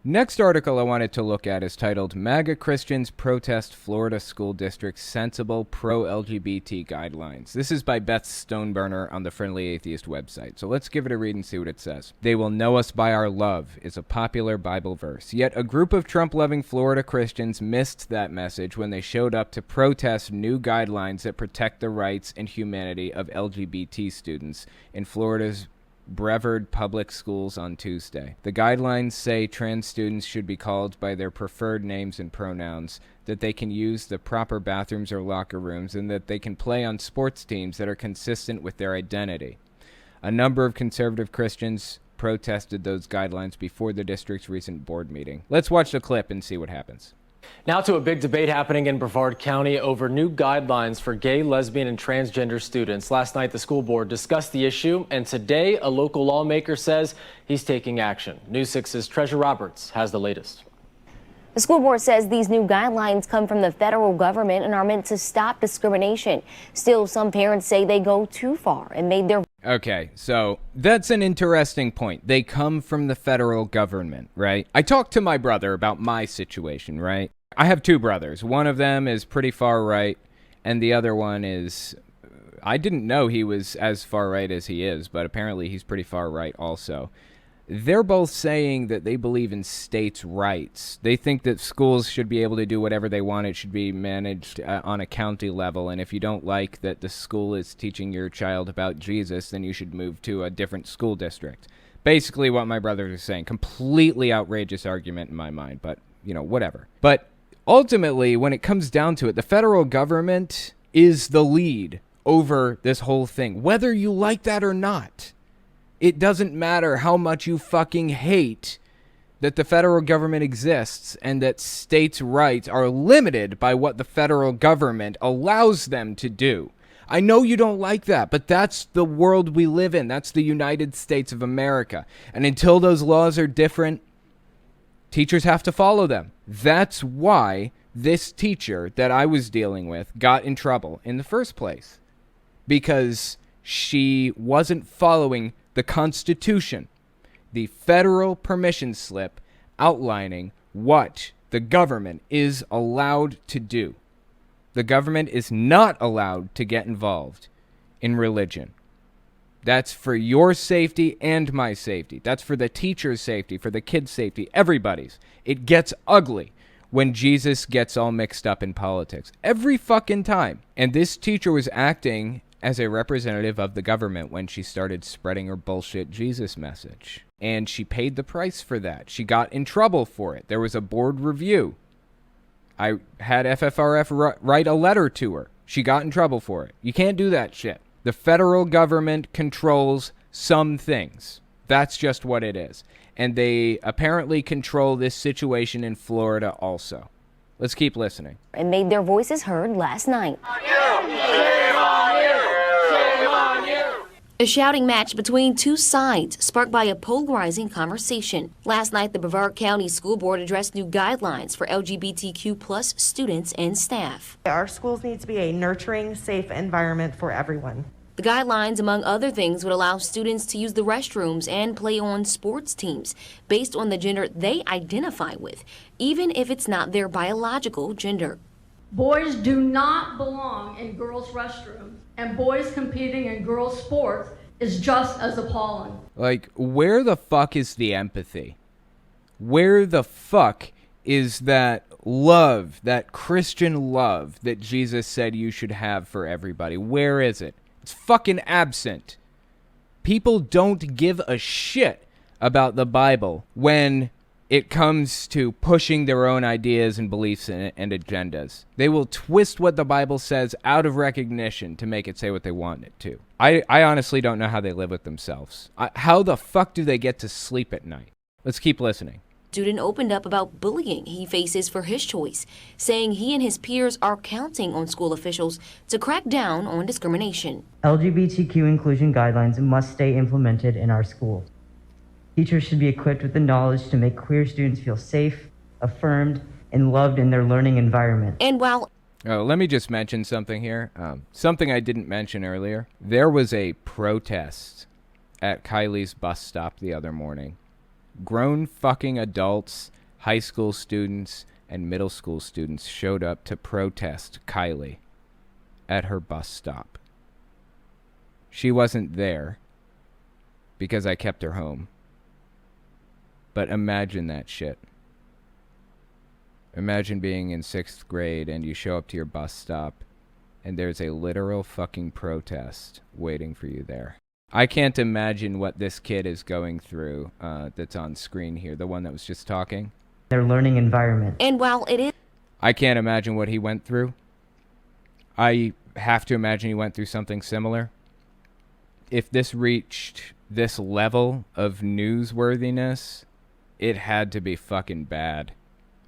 Next article I wanted to look at is titled MAGA Christians Protest Florida School District's Sensible Pro-LGBT Guidelines. This is by Beth Stoneburner on the Friendly Atheist website. So let's give it a read and see what it says. They will know us by our love is a popular Bible verse. Yet a group of Trump-loving Florida Christians missed that message when they showed up to protest new guidelines that protect the rights and humanity of LGBT students in Florida's Brevard Public Schools on Tuesday. The guidelines say trans students should be called by their preferred names and pronouns, that they can use the proper bathrooms or locker rooms, and that they can play on sports teams that are consistent with their identity. A number of conservative Christians protested those guidelines before the district's recent board meeting. Let's watch the clip and see what happens. Now to a big debate happening in Brevard County over new guidelines for gay, lesbian, and transgender students. Last night, the school board discussed the issue, and today, a local lawmaker says he's taking action. News 6's Treasure Roberts has the latest. The school board says these new guidelines come from the federal government and are meant to stop discrimination. Still, some parents say they go too far and made their... Okay, so that's an interesting point. They come from the federal government, right? I talked to my brother about my situation, right? I have two brothers. One of them is pretty far right, and the other one is... I didn't know he was as far right as he is, but apparently he's pretty far right also. They're both saying that they believe in states' rights. They think that schools should be able to do whatever they want. It should be managed on a county level, and if you don't like that the school is teaching your child about Jesus, then you should move to a different school district. Basically what my brother is saying. Completely outrageous argument in my mind, but, you know, whatever. But ultimately, when it comes down to it, the federal government is the lead over this whole thing, whether you like that or not. It doesn't matter how much you fucking hate that the federal government exists and that states' rights are limited by what the federal government allows them to do. I know you don't like that, but that's the world we live in. That's the United States of America. And until those laws are different, teachers have to follow them. That's why this teacher that I was dealing with got in trouble in the first place. Because she wasn't following the Constitution, the federal permission slip outlining what the government is allowed to do. The government is not allowed to get involved in religion. That's for your safety and my safety. That's for the teacher's safety, for the kid's safety, everybody's. It gets ugly when Jesus gets all mixed up in politics. Every fucking time. And this teacher was acting as a representative of the government when she started spreading her bullshit Jesus message. And she paid the price for that. She got in trouble for it. There was a board review. I had FFRF write a letter to her. She got in trouble for it. You can't do that shit. The federal government controls some things. That's just what it is. And they apparently control this situation in Florida also. Let's keep listening. And made their voices heard last night. A shouting match between two sides sparked by a polarizing conversation. Last night, the Brevard County School Board addressed new guidelines for LGBTQ plus students and staff. Our schools need to be a nurturing, safe environment for everyone. The guidelines, among other things, would allow students to use the restrooms and play on sports teams based on the gender they identify with, even if it's not their biological gender. Boys do not belong in girls' restrooms, and boys competing in girls' sports is just as appalling. Like, where the fuck is the empathy? Where the fuck is that love, that Christian love that Jesus said you should have for everybody? Where is it? It's fucking absent. People don't give a shit about the Bible when it comes to pushing their own ideas and beliefs and agendas. They will twist what the Bible says out of recognition to make it say what they want it to. I honestly don't know how they live with themselves. How the fuck do they get to sleep at night? Let's keep listening. Student opened up about bullying he faces for his choice, saying he and his peers are counting on school officials to crack down on discrimination. LGBTQ inclusion guidelines must stay implemented in our schools. Teachers should be equipped with the knowledge to make queer students feel safe, affirmed, and loved in their learning environment. And while... Oh, let me just mention something here. Something I didn't mention earlier. There was a protest at Kylie's bus stop the other morning. Grown fucking adults, high school students, and middle school students showed up to protest Kylie at her bus stop. She wasn't there because I kept her home. But imagine that shit. Imagine being in 6th grade and you show up to your bus stop and there's a literal fucking protest waiting for you there. I can't imagine what this kid is going through that's on screen here, the one that was just talking. Their learning environment. And while it is I can't imagine what he went through. I have to imagine he went through something similar. If this reached this level of newsworthiness, it had to be fucking bad.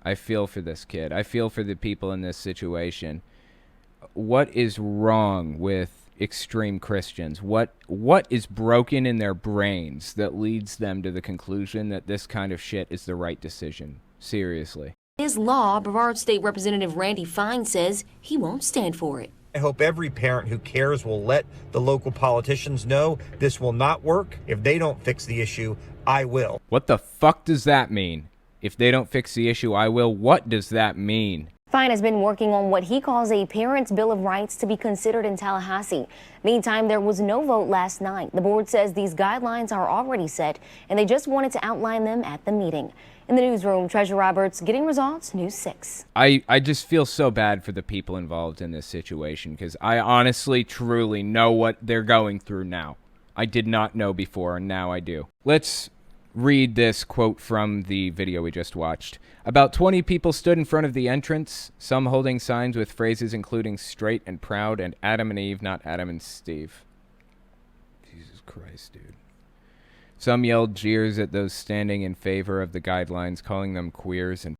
I feel for this kid. I feel for the people in this situation. What is wrong with extreme Christians? What is broken in their brains that leads them to the conclusion that this kind of shit is the right decision? Seriously. law, Brevard State Representative Randy Fine says he won't stand for it. I hope every parent who cares will let the local politicians know this will not work. If they don't fix the issue, I will. What the fuck does that mean? If they don't fix the issue, I will. What does that mean? Fine has been working on what he calls a Parents' Bill of Rights to be considered in Tallahassee. Meantime, there was no vote last night. The board says these guidelines are already set, and they just wanted to outline them at the meeting. In the newsroom, Treasure Roberts, Getting Results, News 6. I just feel so bad for the people involved in this situation because I honestly, truly know what they're going through now. I did not know before, and now I do. Let's read this quote from the video we just watched. About 20 people stood in front of the entrance, some holding signs with phrases including straight and proud and Adam and Eve, not Adam and Steve. Jesus Christ, dude. Some yelled jeers at those standing in favor of the guidelines, calling them queers and